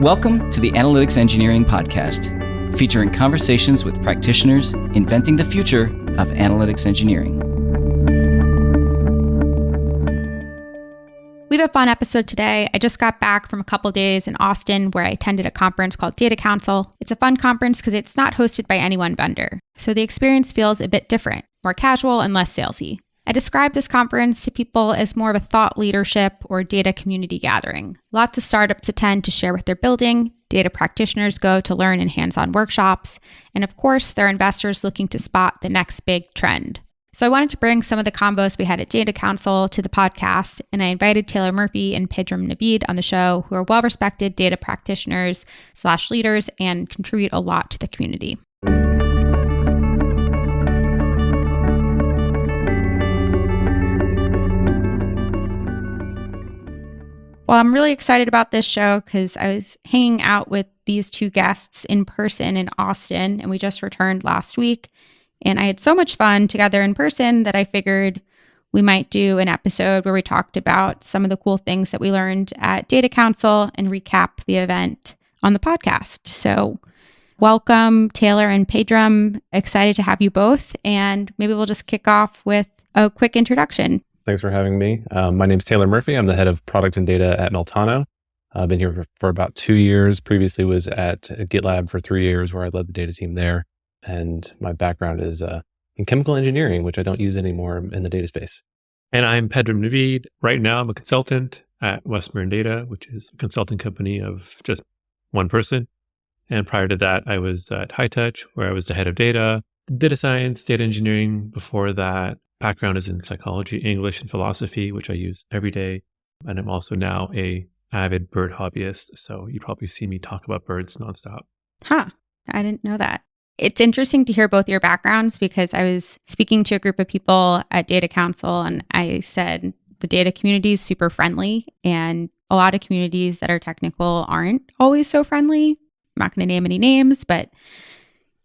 Welcome to the Analytics Engineering Podcast, featuring conversations with practitioners inventing the future of analytics engineering. We have a fun episode today. I just got back from a couple days in Austin where I attended a conference called Data Council. It's a fun conference because it's not hosted by any one vendor, so the experience feels a bit different, more casual and less salesy. I describe this conference to people as more of a thought leadership or data community gathering. Lots of startups attend to share what they're building, data practitioners go to learn in hands-on workshops, and of course, there are investors looking to spot the next big trend. So I wanted to bring some of the convos we had at Data Council to the podcast, and I invited Taylor Murphy and Pedram Navid on the show, who are well-respected data practitioners / leaders and contribute a lot to the community. Well, I'm really excited about this show because I was hanging out with these two guests in person in Austin, and we just returned last week. And I had so much fun together in person that I figured we might do an episode where we talked about some of the cool things that we learned at Data Council and recap the event on the podcast. So welcome, Taylor and Pedram. Excited to have you both. And maybe we'll just kick off with a quick introduction. Thanks for having me. My name's Taylor Murphy. I'm the head of product and data at Meltano. I've been here for about 2 years. Previously was at GitLab for 3 years where I led the data team there. And my background is in chemical engineering, which I don't use anymore in the data space. And I'm Pedram Navid. Right now, I'm a consultant at Marin Data, which is a consulting company of just one person. And prior to that, I was at High Touch, where I was the head of data science, data engineering. Before that, background is in psychology, English, and philosophy, which I use every day. And I'm also now a avid bird hobbyist. So you probably see me talk about birds nonstop. Huh. I didn't know that. It's interesting to hear both your backgrounds because I was speaking to a group of people at Data Council and I said the data community is super friendly and a lot of communities that are technical aren't always so friendly. I'm not going to name any names, but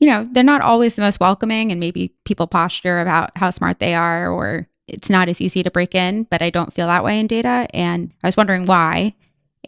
they're not always the most welcoming and maybe people posture about how smart they are or it's not as easy to break in, but I don't feel that way in data. And I was wondering why.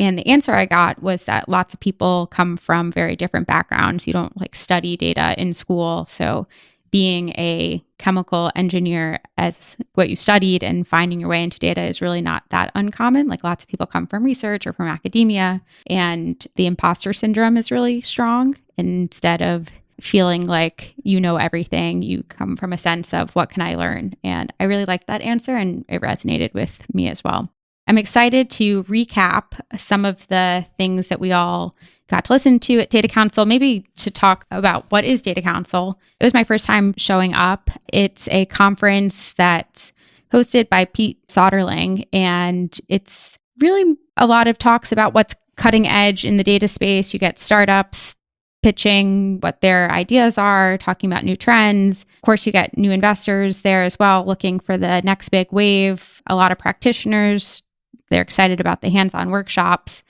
And the answer I got was that lots of people come from very different backgrounds. You don't study data in school. So being a chemical engineer as what you studied and finding your way into data is really not that uncommon. Lots of people come from research or from academia and the imposter syndrome is really strong. Instead of feeling like you know everything, you come from a sense of what can I learn? And I really liked that answer and it resonated with me as well. I'm excited to recap some of the things that we all got to listen to at Data Council, maybe to talk about what is Data Council. It was my first time showing up. It's a conference that's hosted by Pete Sonderling, and it's really a lot of talks about what's cutting edge in the data space. You get startups pitching what their ideas are, talking about new trends. Of course, you get new investors there as well, looking for the next big wave. A lot of practitioners, they're excited about the hands-on workshops.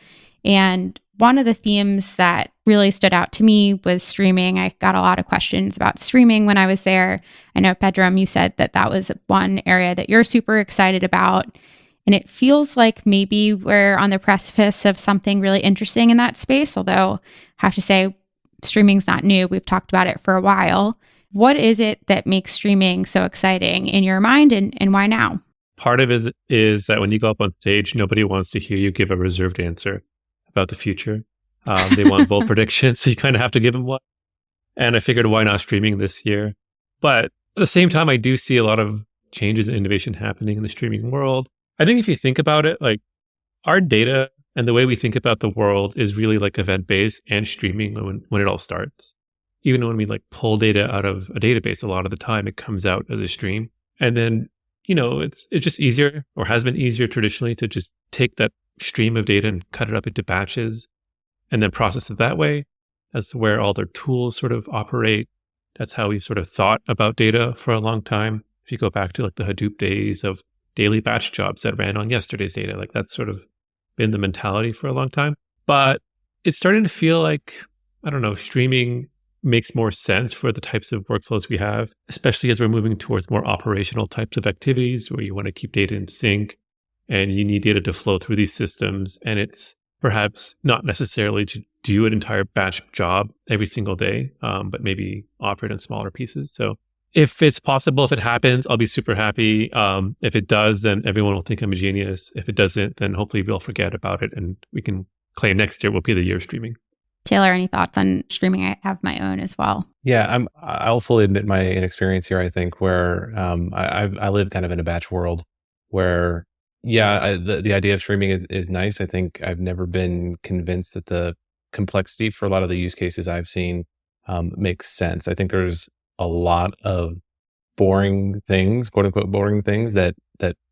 And one of the themes that really stood out to me was streaming. I got a lot of questions about streaming when I was there. I know, Pedram, you said that was one area that you're super excited about. And it feels like maybe we're on the precipice of something really interesting in that space, although I have to say, streaming's not new. We've talked about it for a while. What is it that makes streaming so exciting in your mind and why now? Part of it is that when you go up on stage, nobody wants to hear you give a reserved answer about the future. They want bold predictions, so you kind of have to give them one. And I figured, why not streaming this year? But at the same time, I do see a lot of changes and innovation happening in the streaming world. I think if you think about it, our data and the way we think about the world is really event-based and streaming when it all starts. Even when we pull data out of a database, a lot of the time it comes out as a stream. And then, it's just easier or has been easier traditionally to just take that stream of data and cut it up into batches and then process it that way. That's where all their tools sort of operate. That's how we've sort of thought about data for a long time. If you go back to the Hadoop days of daily batch jobs that ran on yesterday's data, that's sort of been the mentality for a long time. But it's starting to feel streaming makes more sense for the types of workflows we have, especially as we're moving towards more operational types of activities where you want to keep data in sync and you need data to flow through these systems. And it's perhaps not necessarily to do an entire batch job every single day, but maybe operate in smaller pieces. So if it's possible, if it happens, I'll be super happy. If it does, then everyone will think I'm a genius. If it doesn't, then hopefully we'll forget about it and we can claim next year will be the year of streaming. Taylor, any thoughts on streaming? I have my own as well. Yeah, I'll fully admit my inexperience here, I think, where I live kind of in a batch world where, the idea of streaming is nice. I think I've never been convinced that the complexity for a lot of the use cases I've seen makes sense. I think there's a lot of boring things, quote unquote, boring things that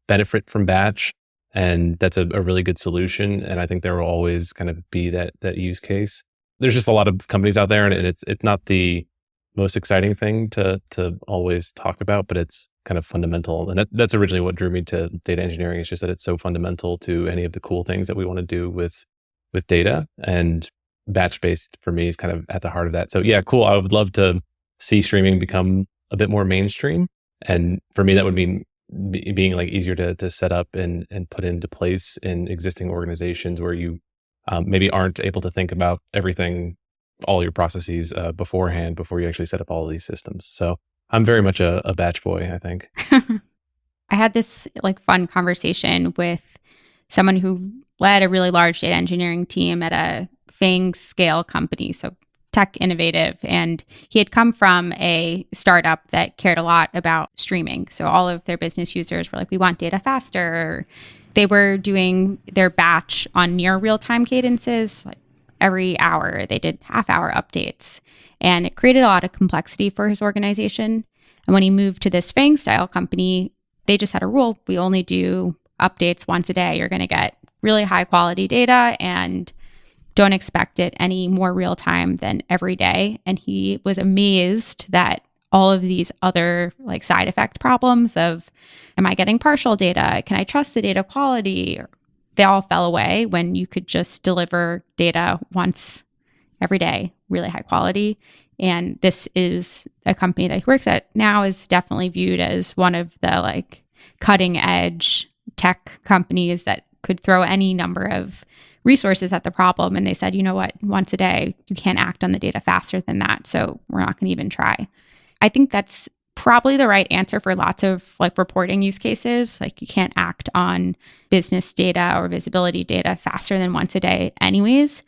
benefit from batch. And that's a really good solution. And I think there will always kind of be that use case. There's just a lot of companies out there, and it's not the most exciting thing to always talk about, but it's kind of fundamental. And that's originally what drew me to data engineering. It's just that it's so fundamental to any of the cool things that we want to do with data. And batch based for me is kind of at the heart of that. So yeah, cool. I would love to see streaming become a bit more mainstream. And for me, that would mean being like easier to set up and put into place in existing organizations where you maybe aren't able to think about everything, all your processes beforehand before you actually set up all of these systems. So I'm very much a batch boy, I think. I had this fun conversation with someone who led a really large data engineering team at a FANG scale company, so tech innovative. And he had come from a startup that cared a lot about streaming. So all of their business users were like, we want data faster. They were doing their batch on near real-time cadences. Like every hour, they did half-hour updates. And it created a lot of complexity for his organization. And when he moved to this FANG-style company, they just had a rule. We only do updates once a day. You're going to get really high-quality data and don't expect it any more real-time than every day. And he was amazed that all of these other side effect problems of, am I getting partial data? Can I trust the data quality? They all fell away when you could just deliver data once every day, really high quality. And this is a company that he works at now is definitely viewed as one of the cutting edge tech companies that could throw any number of resources at the problem. And they said, you know what, once a day, you can't act on the data faster than that. So we're not going to even try. I think that's probably the right answer for lots of reporting use cases. You can't act on business data or visibility data faster than once a day anyways.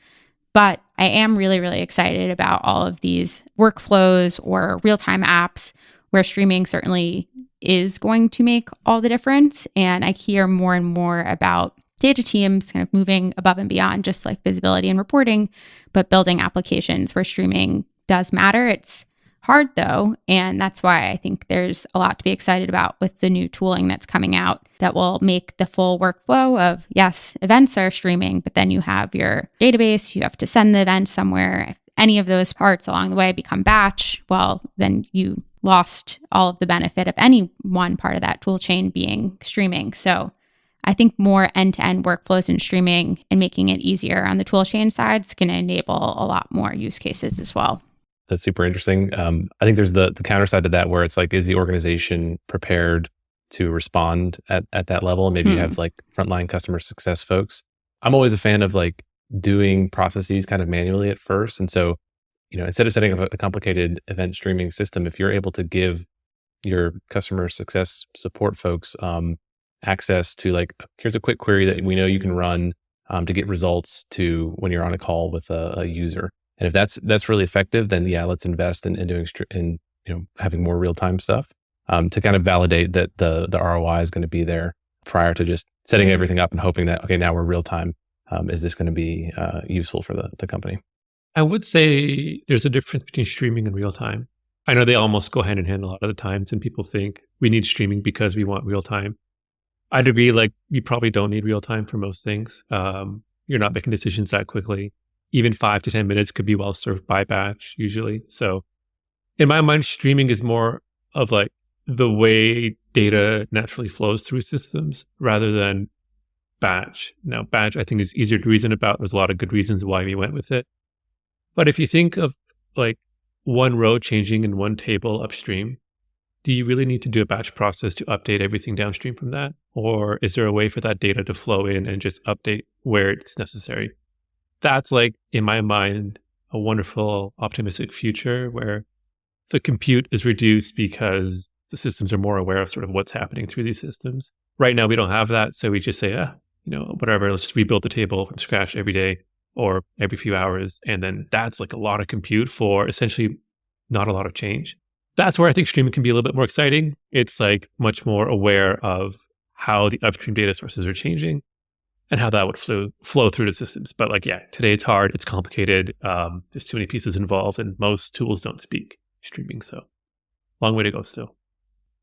But I am really, really excited about all of these workflows or real-time apps where streaming certainly is going to make all the difference. And I hear more and more about data teams kind of moving above and beyond just visibility and reporting, but building applications where streaming does matter. It's hard though, and that's why I think there's a lot to be excited about with the new tooling that's coming out that will make the full workflow of, yes, events are streaming, but then you have your database, you have to send the event somewhere. If any of those parts along the way become batch, well, then you lost all of the benefit of any one part of that tool chain being streaming. So I think more end-to-end workflows in streaming and making it easier on the tool chain side is going to enable a lot more use cases as well. That's super interesting. I think there's the counter side to that where it's is the organization prepared to respond at that level? Maybe you have frontline customer success folks. I'm always a fan of doing processes kind of manually at first. And so, instead of setting up a complicated event streaming system, if you're able to give your customer success support folks access to here's a quick query that we know you can run to get results to when you're on a call with a user. And if that's really effective, then let's invest in doing having more real time stuff to kind of validate that the ROI is going to be there prior to just setting everything up and hoping that now we're real time. Is this going to be useful for the company? I would say there's a difference between streaming and real time. I know they almost go hand in hand a lot of the times, and people think we need streaming because we want real time. I'd agree, you probably don't need real time for most things. You're not making decisions that quickly. Even 5 to 10 minutes could be well served by batch usually. So in my mind, streaming is more of the way data naturally flows through systems rather than batch. Now, batch I think is easier to reason about. There's a lot of good reasons why we went with it. But if you think of one row changing in one table upstream, do you really need to do a batch process to update everything downstream from that? Or is there a way for that data to flow in and just update where it's necessary? that's like, in my mind, a wonderful, optimistic future where the compute is reduced because the systems are more aware of sort of what's happening through these systems. Right now, we don't have that. So we just say, whatever, let's just rebuild the table from scratch every day or every few hours. And then that's like a lot of compute for essentially not a lot of change. That's where I think streaming can be a little bit more exciting. It's like much more aware of how the upstream data sources are changing and how that would flow through the systems. But like, yeah, today it's hard, it's complicated. There's too many pieces involved and most tools don't speak streaming. So long way to go still.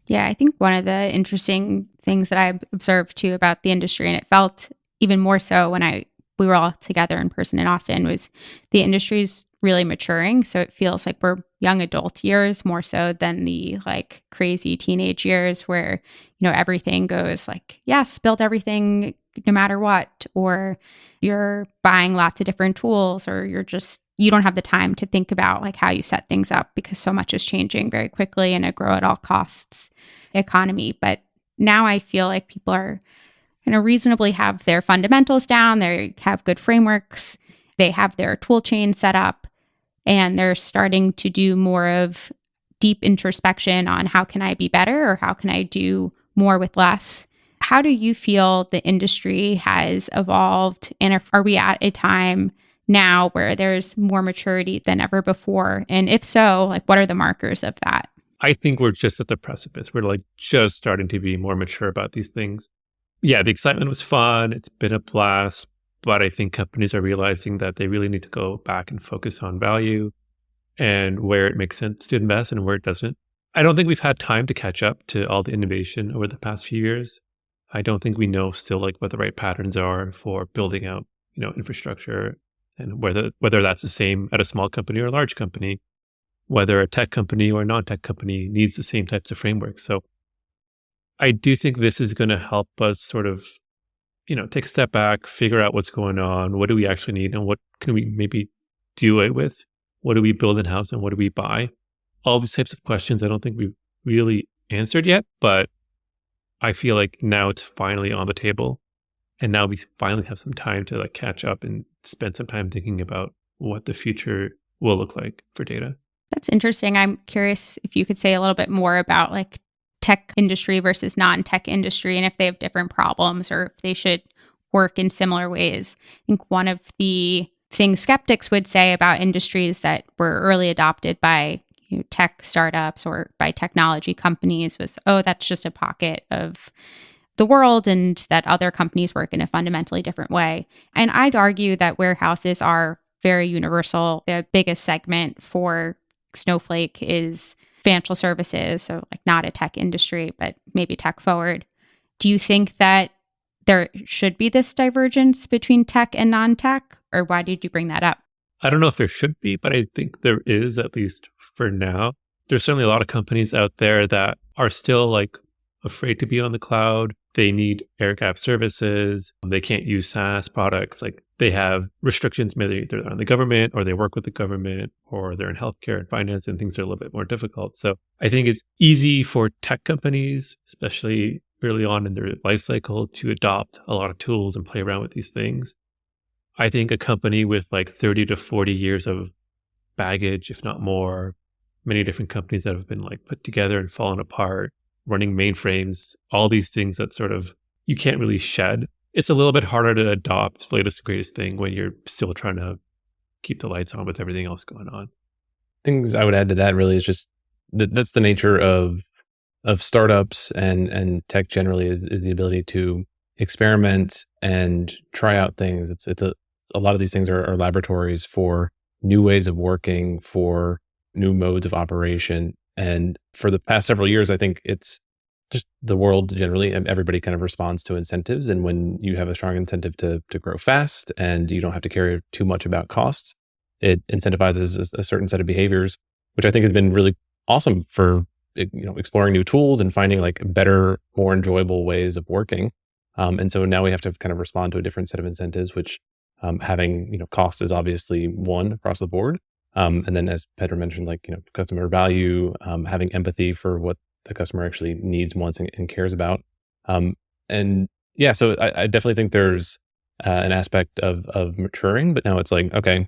Yeah, I think one of the interesting things that I observed too about the industry, and it felt even more so when we were all together in person in Austin, was the industry's really maturing. So it feels like we're young adult years more so than the like crazy teenage years where, everything goes like, yes, build everything no matter what, or you're buying lots of different tools, or you don't have the time to think about like how you set things up because so much is changing very quickly in a grow at all costs economy. But now I feel like people are reasonably have their fundamentals down. They have good frameworks. They have their tool chain set up, and they're starting to do more of deep introspection on how can I be better or how can I do more with less. How do you feel the industry has evolved? And are we at a time now where there's more maturity than ever before? And if so, like what are the markers of that? I think we're just at the precipice. We're like just starting to be more mature about these things. Yeah, the excitement was fun. It's been a blast. But I think companies are realizing that they really need to go back and focus on value and where it makes sense to invest and where it doesn't. I don't think we've had time to catch up to all the innovation over the past few years. I don't think we know still like what the right patterns are for building out, infrastructure, and whether that's the same at a small company or a large company, whether a tech company or a non-tech company needs the same types of frameworks. So I do think this is going to help us sort of, take a step back, figure out what's going on, what do we actually need, and what can we maybe do it with? What do we build in-house and what do we buy? All these types of questions I don't think we've really answered yet, but I feel like now it's finally on the table. And now we finally have some time to like catch up and spend some time thinking about what the future will look like for data. That's interesting. I'm curious if you could say a little bit more about like tech industry versus non-tech industry and if they have different problems or if they should work in similar ways. I think one of the things skeptics would say about industries that were early adopted by tech startups or by technology companies was, that's just a pocket of the world and that other companies work in a fundamentally different way. And I'd argue that warehouses are very universal. The biggest segment for Snowflake is financial services, so like not a tech industry, but maybe tech forward. Do you think that there should be this divergence between tech and non-tech, or why did you bring that up? I don't know if there should be, but I think there is, at least for now. There's certainly a lot of companies out there that are still like afraid to be on the cloud. They need air gap services. They can't use SaaS products. Like they have restrictions, maybe they're on the government or they work with the government or they're in healthcare and finance and things are a little bit more difficult. So I think it's easy for tech companies, especially early on in their life cycle, to adopt a lot of tools and play around with these things. I think a company with like 30 to 40 years of baggage, if not more, many different companies that have been like put together and fallen apart, running mainframes, all these things that sort of you can't really shed. It's a little bit harder to adopt the latest and greatest thing when you're still trying to keep the lights on with everything else going on. Things I would add to that really is just that's the nature of startups and tech generally is the ability to experiment and try out things. It's a lot of these things are laboratories for new ways of working, for new modes of operation. And for the past several years, I think it's just the world generally, everybody kind of responds to incentives. And when you have a strong incentive to grow fast and you don't have to care too much about costs, it incentivizes a certain set of behaviors, which I think has been really awesome for exploring new tools and finding like better, more enjoyable ways of working. And so now we have to kind of respond to a different set of incentives, which having cost is obviously one across the board. And then as Pedram mentioned, like customer value, having empathy for what the customer actually needs, wants, and cares about. And yeah, so I definitely think there's an aspect of maturing, but now it's like, okay,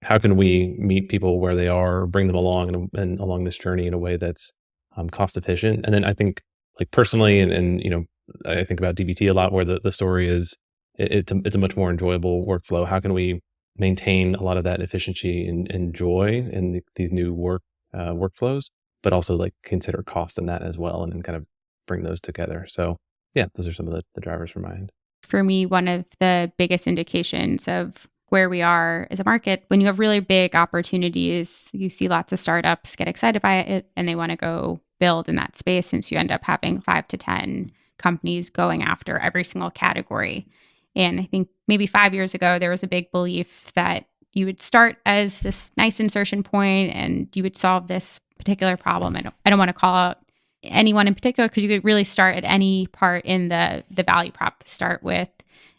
how can we meet people where they are, bring them along and along this journey in a way that's cost efficient? And then I think, like personally, and I think about DBT a lot, where the story is it's a much more enjoyable workflow. How can we maintain a lot of that efficiency and joy in these new workflows, but also like consider cost in that as well, and then kind of bring those together. So yeah, those are some of the drivers from my end. For me, one of the biggest indications of where we are as a market, when you have really big opportunities, you see lots of startups get excited by it and they want to go build in that space, since you end up having 5 to 10 companies going after every single category. And I think maybe 5 years ago, there was a big belief that you would start as this nice insertion point and you would solve this particular problem. I don't want to call out anyone in particular, because you could really start at any part in the value prop. Start with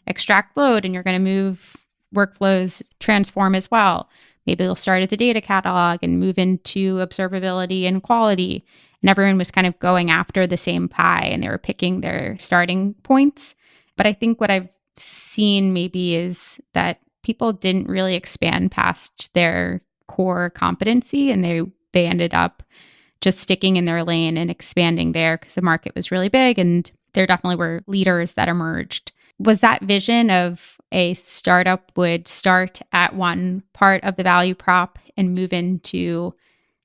extract load, and you're going to move workflows, transform as well. Maybe you'll start at the data catalog and move into observability and quality. And everyone was kind of going after the same pie, and they were picking their starting points. But I think what I've seen maybe is that people didn't really expand past their core competency, and they ended up just sticking in their lane and expanding there because the market was really big, and there definitely were leaders that emerged. Was that vision of a startup would start at one part of the value prop and move into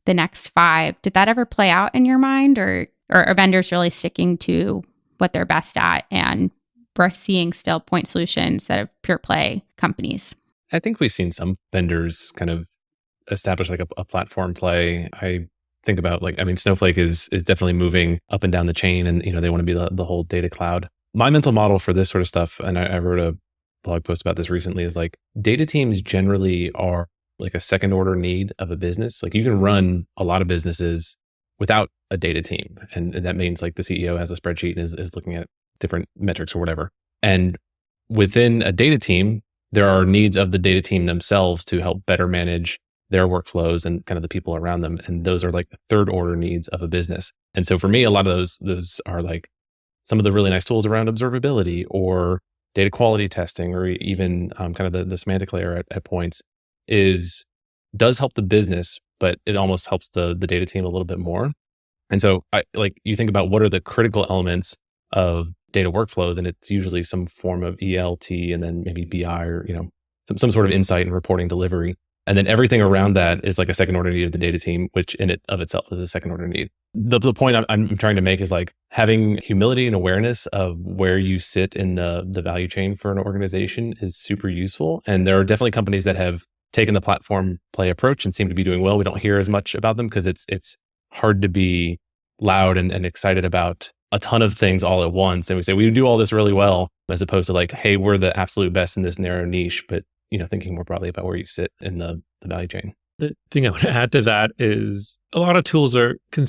the next 5, did that ever play out in your mind, or are vendors really sticking to what they're best at, and we're seeing still point solutions that have pure play companies? I think we've seen some vendors kind of establish like a platform play. I think about Snowflake is definitely moving up and down the chain, and they want to be the whole data cloud. My mental model for this sort of stuff, and I wrote a blog post about this recently, is like data teams generally are like a second order need of a business. Like you can run a lot of businesses without a data team, and that means like the CEO has a spreadsheet and is looking at different metrics or whatever. And within a data team, there are needs of the data team themselves to help better manage their workflows and kind of the people around them. And those are like the third order needs of a business. And so for me, a lot of those are like some of the really nice tools around observability or data quality testing, or even kind of the semantic layer at points does help the business, but it almost helps the data team a little bit more. And so you think about what are the critical elements of data workflows, and it's usually some form of ELT and then maybe BI or, some sort of insight and reporting delivery. And then everything around that is like a second order need of the data team, which in it of itself is a second order need. The point I'm trying to make is like having humility and awareness of where you sit in the value chain for an organization is super useful. And there are definitely companies that have taken the platform play approach and seem to be doing well. We don't hear as much about them because it's hard to be loud and excited about a ton of things all at once. And we say, we do all this really well, as opposed to like, hey, we're the absolute best in this narrow niche, but thinking more broadly about where you sit in the value chain. The thing I want to add to that is a lot of tools you can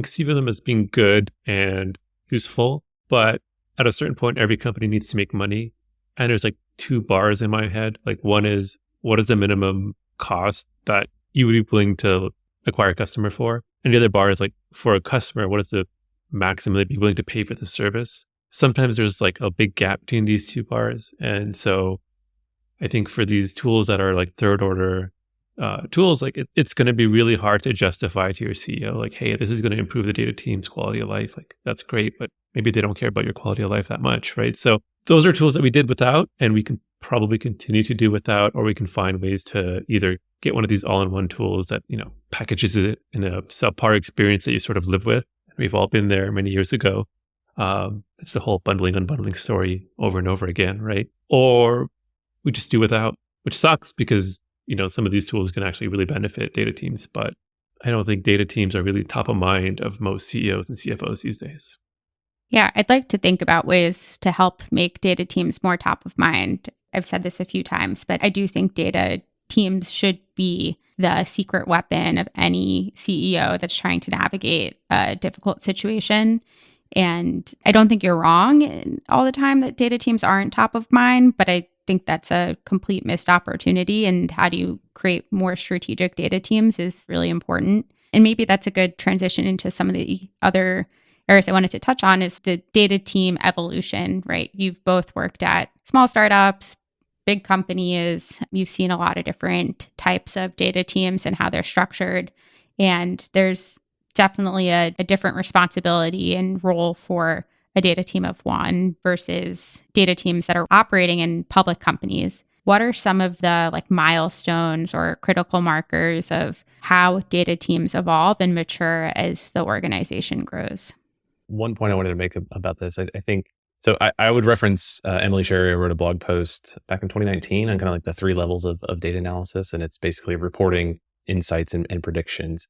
conceive of them as being good and useful, but at a certain point, every company needs to make money. And there's like 2 bars in my head. Like one is, what is the minimum cost that you would be willing to acquire a customer for? And the other bar is like, for a customer, what is the maximum they'd be willing to pay for the service? Sometimes there's like a big gap between these 2 bars. And so I think for these tools that are like third order tools, like it's going to be really hard to justify to your CEO, like, hey, this is going to improve the data team's quality of life. Like that's great, but maybe they don't care about your quality of life that much, right? So those are tools that we did without, and we can probably continue to do without, or we can find ways to either get one of these all-in-one tools that, packages it in a subpar experience that you sort of live with. We've all been there many years ago. It's the whole bundling, unbundling story over and over again, right? Or we just do without, which sucks because, some of these tools can actually really benefit data teams, but I don't think data teams are really top of mind of most CEOs and CFOs these days. Yeah, I'd like to think about ways to help make data teams more top of mind. I've said this a few times, but I do think data teams should be the secret weapon of any CEO that's trying to navigate a difficult situation. And I don't think you're wrong all the time that data teams aren't top of mind, but I think that's a complete missed opportunity. And how do you create more strategic data teams is really important. And maybe that's a good transition into some of the other areas I wanted to touch on is the data team evolution, right? You've both worked at small startups, big companies. You've seen a lot of different types of data teams and how they're structured. And there's definitely a different responsibility and role for a data team of one versus data teams that are operating in public companies. What are some of the milestones or critical markers of how data teams evolve and mature as the organization grows? One point I wanted to make about this, I think, so I would reference Emily Sherry wrote a blog post back in 2019 on kind of the 3 levels of data analysis. And it's basically reporting insights and predictions.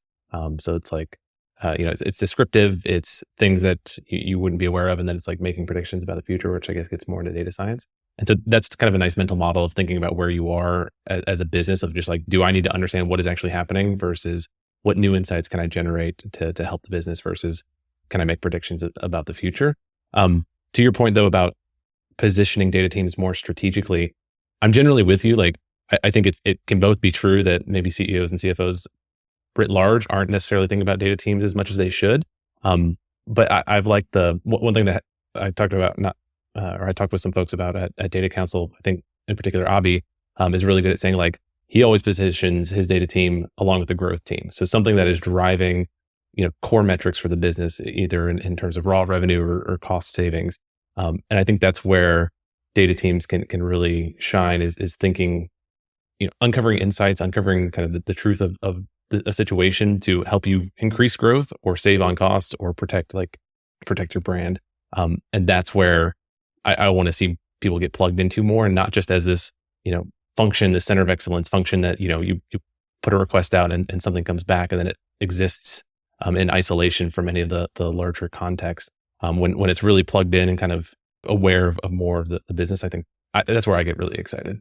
So it's it's descriptive, it's things that you wouldn't be aware of. And then it's making predictions about the future, which I guess gets more into data science. And so that's kind of a nice mental model of thinking about where you are as a business of just do I need to understand what is actually happening versus what new insights can I generate to help the business versus can I make predictions about the future? To your point though, about positioning data teams more strategically, I'm generally with you. I think it can both be true that maybe CEOs and CFOs writ large aren't necessarily thinking about data teams as much as they should. But I've liked the one thing that I talked about, I talked with some folks about at Data Council. I think in particular, Abi is really good at saying he always positions his data team along with the growth team. So something that is driving, core metrics for the business, either in terms of raw revenue or cost savings. And I think that's where data teams can really shine is thinking, uncovering insights, uncovering kind of the truth of a situation to help you increase growth or save on cost or protect your brand. And that's where I want to see people get plugged into more, and not just as this, function, the center of excellence function that, you put a request out and something comes back and then it exists in isolation from any of the larger context. When it's really plugged in and kind of aware of more of the business, I think that's where I get really excited.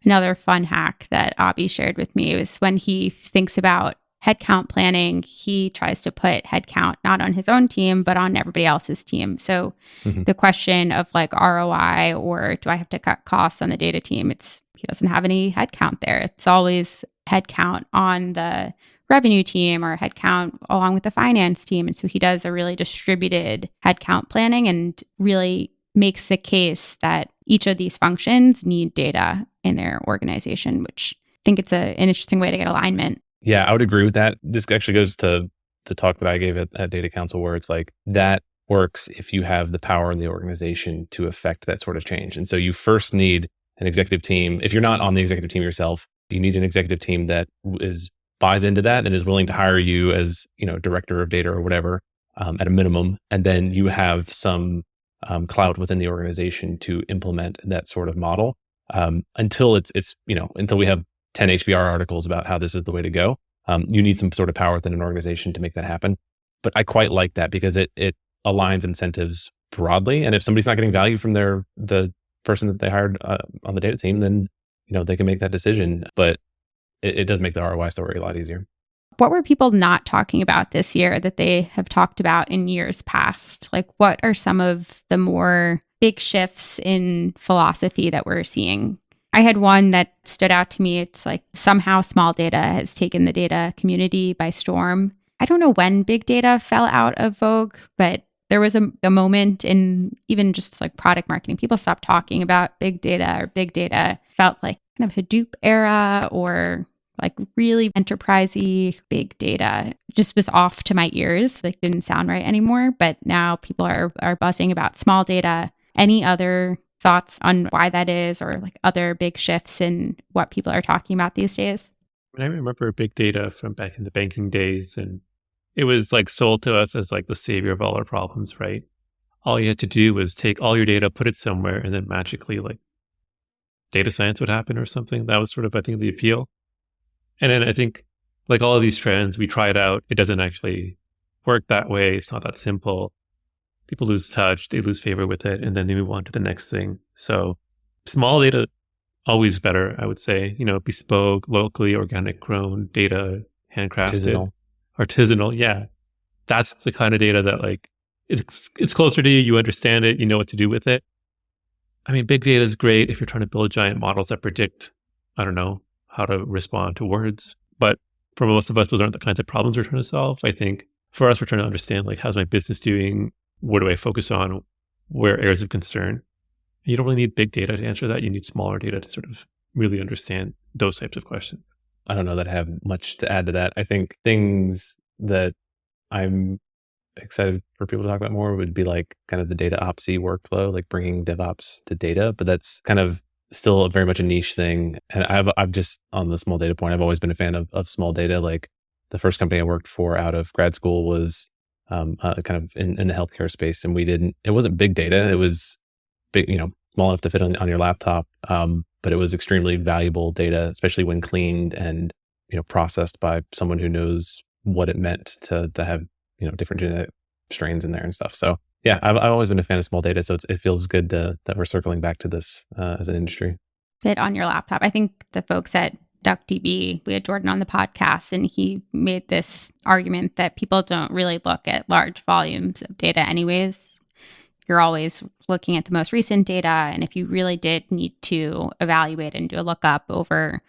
Another fun hack that Abi shared with me was when he thinks about headcount planning, he tries to put headcount not on his own team, but on everybody else's team. So the question of ROI or do I have to cut costs on the data team, he doesn't have any headcount there. It's always headcount on the revenue team or headcount along with the finance team. And so he does a really distributed headcount planning and really makes the case that each of these functions need data in their organization, which I think it's an interesting way to get alignment. Yeah, I would agree with that. This actually goes to the talk that I gave at Data Council, where it's that works if you have the power in the organization to affect that sort of change. And so you first need an executive team. If you're not on the executive team yourself, you need an executive team that buys into that and is willing to hire you as, director of data or whatever, at a minimum. And then you have some clout within the organization to implement that sort of model, until until we have 10 HBR articles about how this is the way to go. You need some sort of power within an organization to make that happen. But I quite like that because it aligns incentives broadly. And if somebody's not getting value from the person that they hired on the data team, then, they can make that decision. But it does make the ROI story a lot easier. What were people not talking about this year that they have talked about in years past? What are some of the more big shifts in philosophy that we're seeing? I had one that stood out to me. It's somehow small data has taken the data community by storm. I don't know when big data fell out of vogue, but there was a moment in even just product marketing. People stopped talking about big data, or big data felt like kind of Hadoop era or really enterprisey big data. Just was off to my ears. Didn't sound right anymore. But now people are buzzing about small data. Any other thoughts on why that is, or other big shifts in what people are talking about these days? I remember big data from back in the banking days, and it was sold to us as the savior of all our problems, right? All you had to do was take all your data, put it somewhere, and then magically data science would happen or something. That was sort of, I think, the appeal. And then I think all of these trends, we try it out. It doesn't actually work that way. It's not that simple. People lose touch, they lose favor with it, and then they move on to the next thing. So small data, always better, I would say. Bespoke, locally, organic grown data, handcrafted, artisanal. Yeah. That's the kind of data that it's closer to you. You understand it. You know what to do with it. I mean, big data is great if you're trying to build giant models that predict, I don't know, how to respond to words. But for most of us, those aren't the kinds of problems we're trying to solve. I think For us, we're trying to understand like, how's my business doing? What do I focus on? Where areas of concern? You don't really need big data to answer that. You need smaller data to sort of really understand those types of questions. I don't know that I have much to add to that. I think things that I'm excited for people to talk about more would be like kind of the data opsy workflow, like bringing DevOps to data, but that's kind of still very much a niche thing. And I've just, on the small data point, I've always been a fan of small data. Like the first company I worked for out of grad school was kind of in the healthcare space, and it wasn't big data. It was big, small enough to fit on your laptop. But it was extremely valuable data, especially when cleaned and, processed by someone who knows what it meant to have, different genetic strains in there and stuff. So yeah, I've always been a fan of small data. So it feels good that we're circling back to this as an industry. Fit on your laptop. I think the folks at DuckDB, we had Jordan on the podcast, and he made this argument that people don't really look at large volumes of data anyways. You're always looking at the most recent data. And if you really did need to evaluate and do a lookup over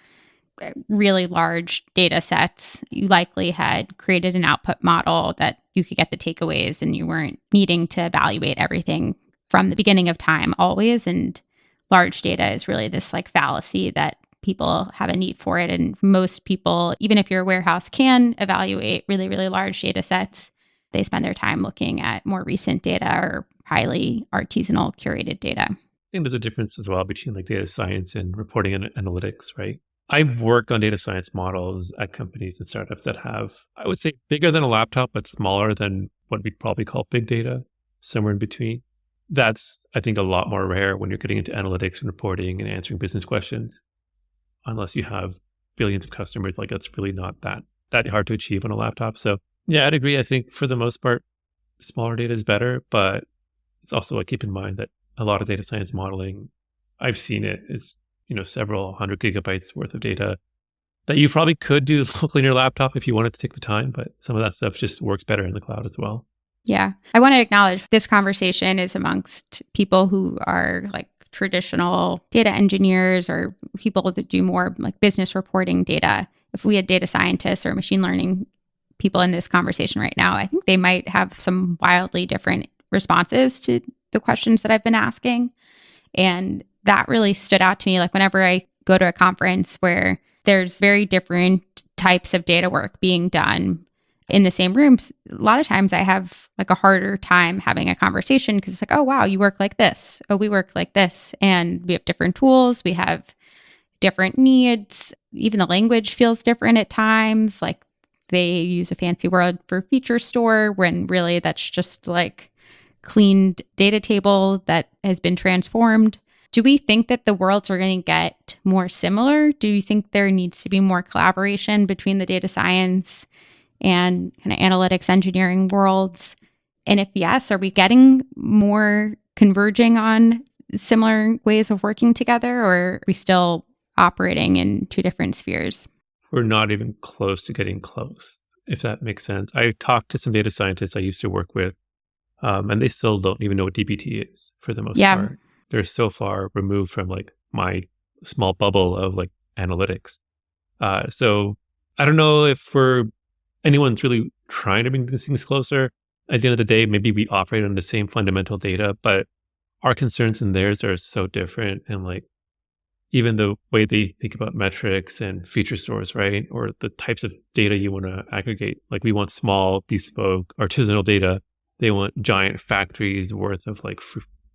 really large data sets, you likely had created an output model that you could get the takeaways, and you weren't needing to evaluate everything from the beginning of time always. And large data is really this like fallacy that people have a need for it. And most people, even if your warehouse can evaluate really, really large data sets, they spend their time looking at more recent data or highly artisanal curated data. I think there's a difference as well between like data science and reporting and analytics, right? I've worked on data science models at companies and startups that have, I would say, bigger than a laptop, but smaller than what we'd probably call big data, somewhere in between. That's, I think, a lot more rare when you're getting into analytics and reporting and answering business questions. Unless you have billions of customers, like that's really not that hard to achieve on a laptop. So yeah, I'd agree. I think for the most part, smaller data is better, but it's also like keep in mind that a lot of data science modeling, I've seen it, is several 100 gigabytes worth of data that you probably could do locally on your laptop if you wanted to take the time, but some of that stuff just works better in the cloud as well. Yeah. I want to acknowledge this conversation is amongst people who are like traditional data engineers or people that do more like business reporting data. If we had data scientists or machine learning people in this conversation right now, I think they might have some wildly different responses to the questions that I've been asking. And that really stood out to me. Like whenever I go to a conference where there's very different types of data work being done in the same rooms, a lot of times I have like a harder time having a conversation because it's like, oh, wow, you work like this. Oh, we work like this. And we have different tools. We have different needs. Even the language feels different at times. Like they use a fancy word for feature store when really that's just like cleaned data table that has been transformed. Do we think that the worlds are going to get more similar? Do you think there needs to be more collaboration between the data science and kind of analytics engineering worlds? And if yes, are we getting more converging on similar ways of working together, or are we still operating in two different spheres? We're not even close to getting close, if that makes sense. I talked to some data scientists I used to work with, and they still don't even know what DBT is for the most part. They're so far removed from like my small bubble of like analytics. So I don't know if anyone's really trying to bring these things closer. At the end of the day, maybe we operate on the same fundamental data, but our concerns and theirs are so different. And like even the way they think about metrics and feature stores, right? Or the types of data you want to aggregate. Like we want small, bespoke, artisanal data. They want giant factories worth of like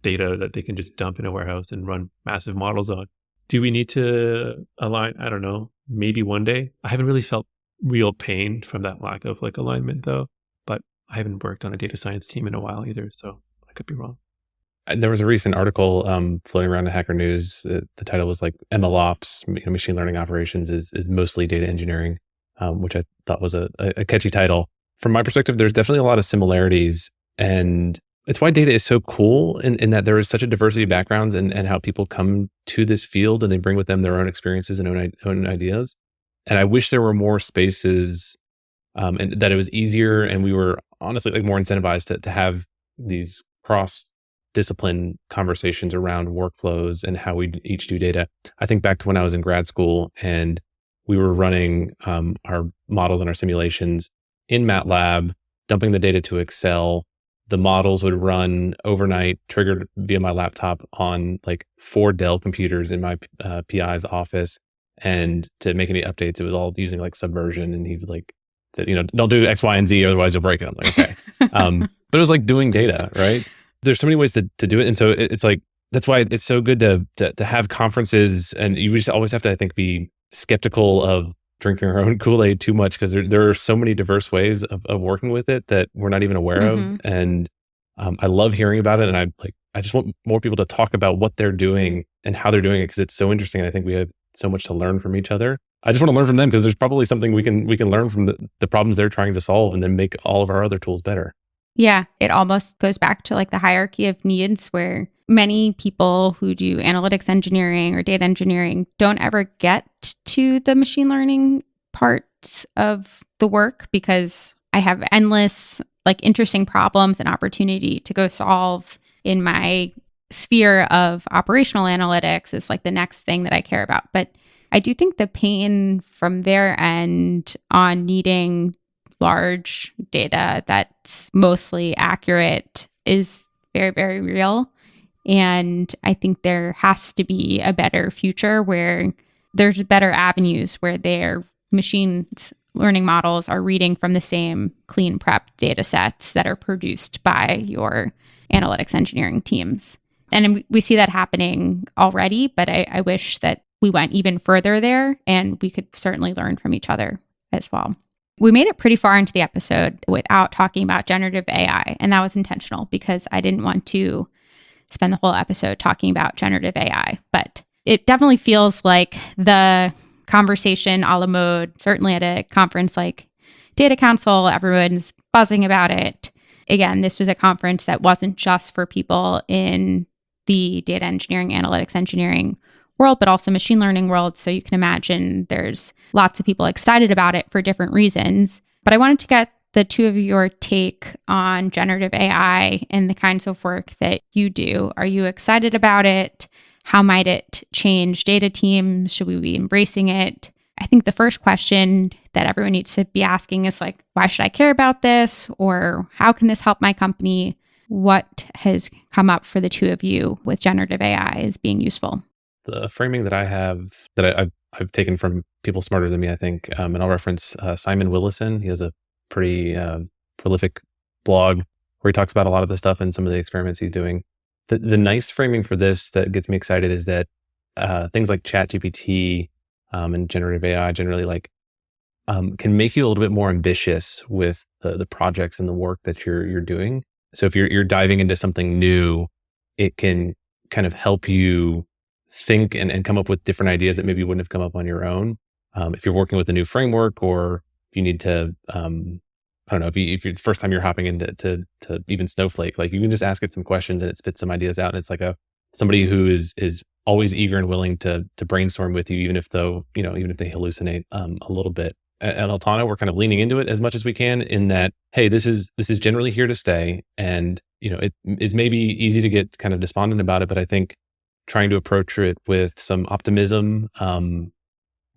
data that they can just dump in a warehouse and run massive models on. Do we need to align? I don't know. Maybe one day. I haven't really felt real pain from that lack of like alignment though, but I haven't worked on a data science team in a while either, so I could be wrong. There was a recent article floating around in Hacker News. The title was like MLOps, machine learning operations is mostly data engineering, which I thought was a catchy title. From my perspective, there's definitely a lot of similarities, and it's why data is so cool in that there is such a diversity of backgrounds and how people come to this field and they bring with them their own experiences and own ideas. And I wish there were more spaces and that it was easier and we were honestly like more incentivized to have these cross-discipline conversations around workflows and how we each do data. I think back to when I was in grad school and we were running our models and our simulations in MATLAB, dumping the data to Excel. The models would run overnight, triggered via my laptop on like 4 Dell computers in my PI's office. And to make any updates, it was all using like Subversion. And he would like said, don't do X, Y, and Z, otherwise you'll break it. I'm like, okay. But it was like doing data, right? There's so many ways to do it. And so it's like, that's why it's so good to have conferences. And you just always have to, I think, be skeptical of drinking our own Kool-Aid too much, because there are so many diverse ways of working with it that we're not even aware of. And I love hearing about it. And I just want more people to talk about what they're doing and how they're doing it, because it's so interesting. And I think we have so much to learn from each other. I just want to learn from them, because there's probably something we can learn from the problems they're trying to solve, and then make all of our other tools better. Yeah, it almost goes back to like the hierarchy of needs, where many people who do analytics engineering or data engineering don't ever get to the machine learning parts of the work, because I have endless like interesting problems and opportunity to go solve in my sphere of operational analytics is like the next thing that I care about. But I do think the pain from their end on needing large data that's mostly accurate is very, very real. And I think there has to be a better future where there's better avenues where their machine learning models are reading from the same clean prepped data sets that are produced by your analytics engineering teams. And we see that happening already, but I wish that we went even further there, and we could certainly learn from each other as well. We made it pretty far into the episode without talking about generative AI, and that was intentional because I didn't want to spend the whole episode talking about generative AI. But it definitely feels like the conversation a la mode, certainly at a conference like Data Council, everyone's buzzing about it. Again, this was a conference that wasn't just for people in the data engineering, analytics engineering world, but also machine learning world. So you can imagine there's lots of people excited about it for different reasons. But I wanted to get the two of your take on generative AI and the kinds of work that you do. Are you excited about it? How might it change data teams? Should we be embracing it? I think the first question that everyone needs to be asking is like, why should I care about this? Or how can this help my company? What has come up for the two of you with generative AI as being useful? The framing that I have, that I've taken from people smarter than me, I think, and I'll reference Simon Willison. He has a pretty prolific blog where he talks about a lot of the stuff and some of the experiments he's doing. The nice framing for this that gets me excited is that things like ChatGPT and generative AI generally can make you a little bit more ambitious with the projects and the work that you're doing. So if you're diving into something new, it can kind of help you think and come up with different ideas that maybe you wouldn't have come up on your own. If you're working with a new framework, or if you need to, I don't know, if you're the first time you're hopping into to even Snowflake, like you can just ask it some questions and it spits some ideas out. And it's like somebody who is always eager and willing to brainstorm with you, even if they hallucinate a little bit. At Meltano, we're kind of leaning into it as much as we can, in that, hey, this is generally here to stay. And, it is maybe easy to get kind of despondent about it, but I think trying to approach it with some optimism,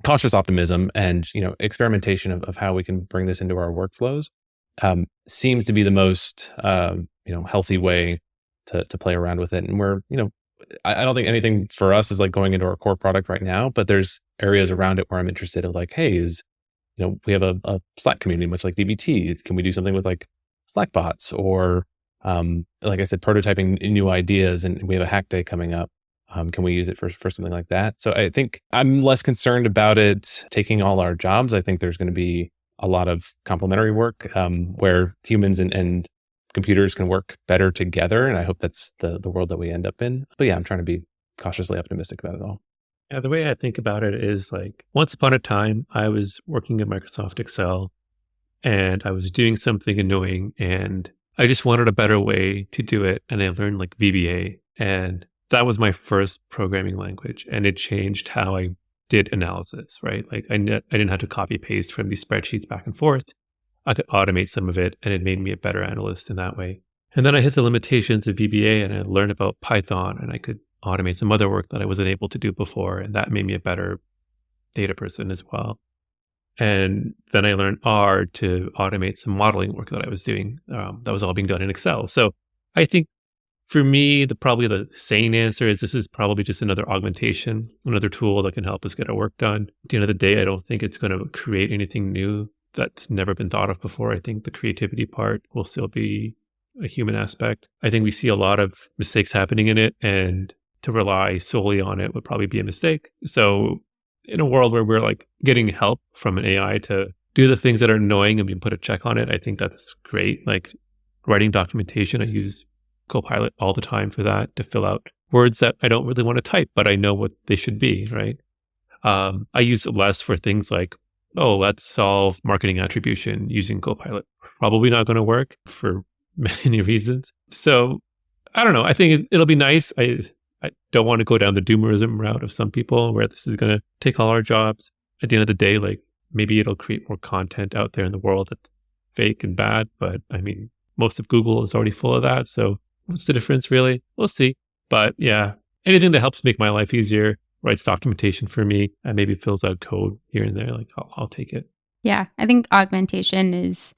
cautious optimism, and, experimentation of how we can bring this into our workflows seems to be the most, healthy way to play around with it. And we're, I don't think anything for us is like going into our core product right now, but there's areas around it where I'm interested in, like, hey, we have a Slack community, much like DBT. Can we do something with like Slack bots, or like I said, prototyping new ideas, and we have a hack day coming up. Can we use it for something like that? So I think I'm less concerned about it taking all our jobs. I think there's going to be a lot of complementary work where humans and computers can work better together. And I hope that's the world that we end up in. But yeah, I'm trying to be cautiously optimistic about it all. Yeah, the way I think about it is like, once upon a time, I was working in Microsoft Excel and I was doing something annoying and I just wanted a better way to do it. And I learned like VBA, and that was my first programming language, and it changed how I did analysis, right? Like I didn't have to copy paste from these spreadsheets back and forth. I could automate some of it, and it made me a better analyst in that way. And then I hit the limitations of VBA, and I learned about Python, and I could automate some other work that I wasn't able to do before. And that made me a better data person as well. And then I learned R to automate some modeling work that I was doing. That was all being done in Excel. So I think for me, probably the sane answer is this is probably just another augmentation, another tool that can help us get our work done. At the end of the day, I don't think it's going to create anything new that's never been thought of before. I think the creativity part will still be a human aspect. I think we see a lot of mistakes happening in it, and to rely solely on it would probably be a mistake. So in a world where we're like getting help from an AI to do the things that are annoying and we can put a check on it, I think that's great. Like writing documentation, I use Copilot all the time for that, to fill out words that I don't really want to type, but I know what they should be, right? I use it less for things like, oh, let's solve marketing attribution using Copilot. Probably not going to work for many reasons. So I don't know. I think it'll be nice. I don't want to go down the doomerism route of some people where this is going to take all our jobs. At the end of the day, like maybe it'll create more content out there in the world that's fake and bad. But I mean, most of Google is already full of that. So what's the difference really? We'll see. But yeah, anything that helps make my life easier, writes documentation for me, and maybe fills out code here and there, like I'll take it. Yeah, I think augmentation is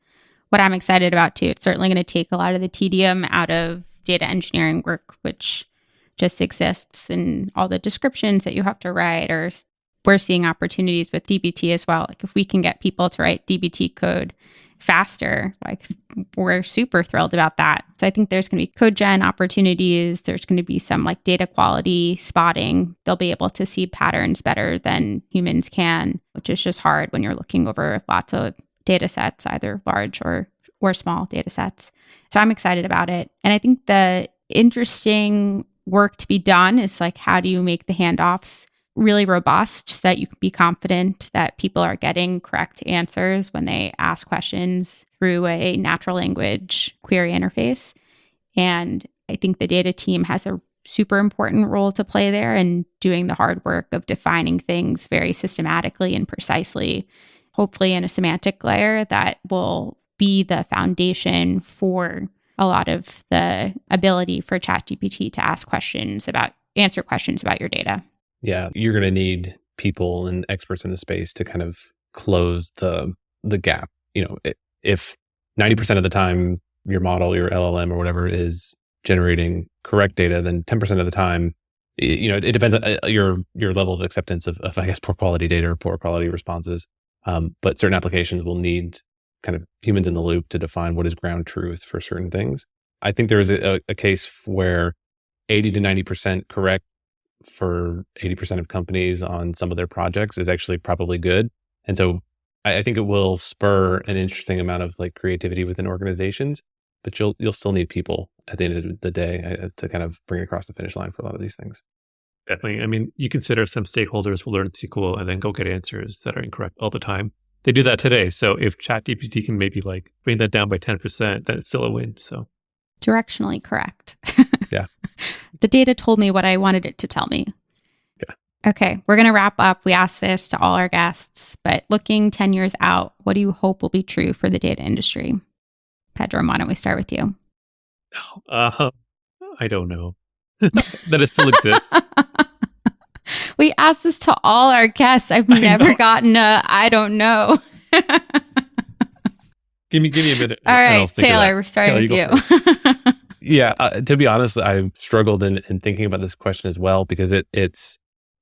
what I'm excited about too. It's certainly going to take a lot of the tedium out of data engineering work, which just exists in all the descriptions that you have to write. Or we're seeing opportunities with DBT as well. Like if we can get people to write DBT code faster, like we're super thrilled about that. So I think there's going to be code gen opportunities. There's going to be some like data quality spotting. They'll be able to see patterns better than humans can, which is just hard when you're looking over lots of data sets, either large or small data sets. So I'm excited about it. And I think the interesting work to be done is like, how do you make the handoffs really robust so that you can be confident that people are getting correct answers when they ask questions through a natural language query interface. And I think the data team has a super important role to play there in doing the hard work of defining things very systematically and precisely, hopefully in a semantic layer that will be the foundation for a lot of the ability for ChatGPT to answer questions about your data. Yeah, you're going to need people and experts in the space to kind of close the gap. You know, if 90% of the time your model, your LLM or whatever is generating correct data, then 10% of the time, you know, it depends on your level of acceptance of I guess, poor quality data or poor quality responses. But certain applications will need kind of humans in the loop to define what is ground truth for certain things. I think there is a case where 80 to 90% correct for 80% of companies on some of their projects is actually probably good. And so I think it will spur an interesting amount of like creativity within organizations, but you'll still need people at the end of the day to kind of bring it across the finish line for a lot of these things. Definitely. I mean, you consider some stakeholders will learn SQL and then go get answers that are incorrect all the time. They do that today. So if ChatGPT can maybe like bring that down by 10%, then it's still a win. So directionally correct. Yeah. The data told me what I wanted it to tell me. Yeah. Okay, we're going to wrap up. We ask this to all our guests, but looking 10 years out, what do you hope will be true for the data industry? Pedram, why don't we start with you? I don't know. That it still exists. We ask this to all our guests. I've never gotten I don't know. Give me a minute. All right, Taylor, we're starting Taylor, with you. Yeah, to be honest, I've struggled in thinking about this question as well, because it's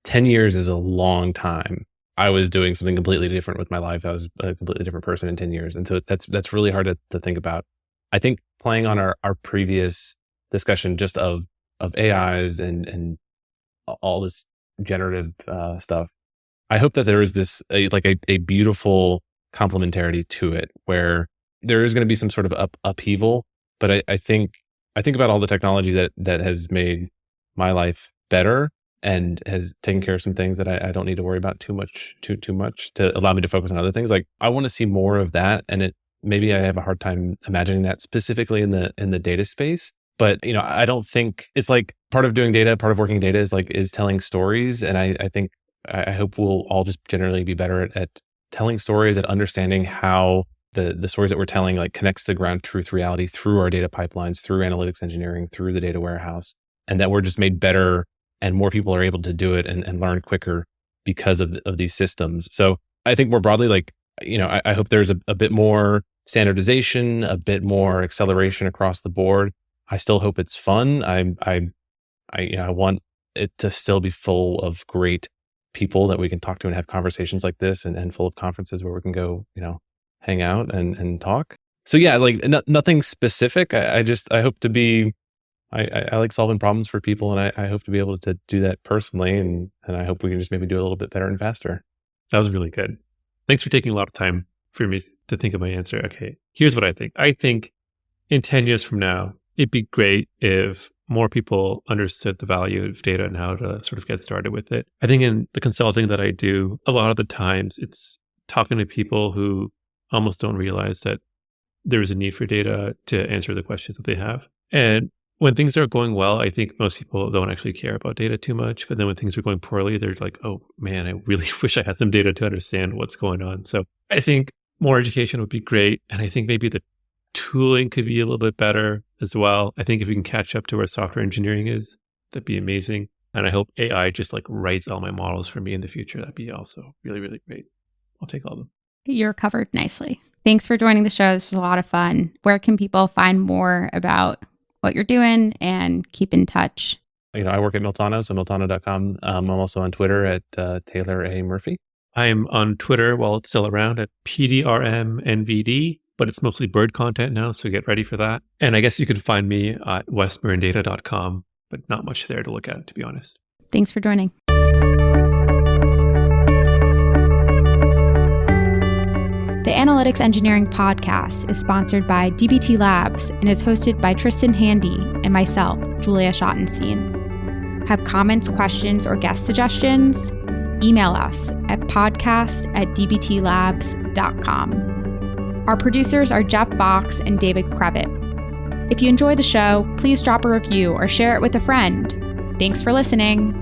10 years is a long time. I was doing something completely different with my life. I was a completely different person in 10 years. And so that's really hard to think about. I think playing on our previous discussion just of AIs and all this generative stuff, I hope that there is this a beautiful complementarity to it where there is going to be some sort of upheaval. But I think about all the technology that has made my life better and has taken care of some things that I don't need to worry about too much to allow me to focus on other things. Like I want to see more of that. And maybe I have a hard time imagining that specifically in the data space. But you know, I don't think it's like part of doing data, part of working data is telling stories. And I hope we'll all just generally be better at telling stories, at understanding how the stories that we're telling like connects to ground truth reality through our data pipelines, through analytics engineering, through the data warehouse, and that we're just made better and more people are able to do it and learn quicker because of these systems. So I think more broadly, like I hope there's a bit more standardization, a bit more acceleration across the board. I still hope it's fun. I want it to still be full of great people that we can talk to and have conversations like this, and full of conferences where we can go, hang out and talk. So yeah, like nothing specific. I hope to be, I like solving problems for people, and I hope to be able to do that personally. And I hope we can just maybe do it a little bit better and faster. That was really good. Thanks for taking a lot of time for me to think of my answer. Okay, here's what I think. I think in 10 years from now, it'd be great if more people understood the value of data and how to sort of get started with it. I think in the consulting that I do, a lot of the times it's talking to people who almost don't realize that there is a need for data to answer the questions that they have. And when things are going well, I think most people don't actually care about data too much. But then when things are going poorly, they're like, oh man, I really wish I had some data to understand what's going on. So I think more education would be great. And I think maybe the tooling could be a little bit better as well. I think if we can catch up to where software engineering is, that'd be amazing. And I hope AI just like writes all my models for me in the future. That'd be also really, really great. I'll take all of them. You're covered nicely. Thanks for joining the show. This was a lot of fun. Where can people find more about what you're doing and keep in touch? I work at Meltano, so meltano.com. I'm also on Twitter at Taylor A. Murphy. I'm on Twitter while it's still around at PDRMNVD, but it's mostly bird content now, so get ready for that. And I guess you can find me at westmarindata.com, but not much there to look at, to be honest. Thanks for joining. The Analytics Engineering Podcast is sponsored by DBT Labs and is hosted by Tristan Handy and myself, Julia Schottenstein. Have comments, questions, or guest suggestions? Email us at podcast@dbtlabs.com. Our producers are Jeff Fox and David Krevitt. If you enjoy the show, please drop a review or share it with a friend. Thanks for listening.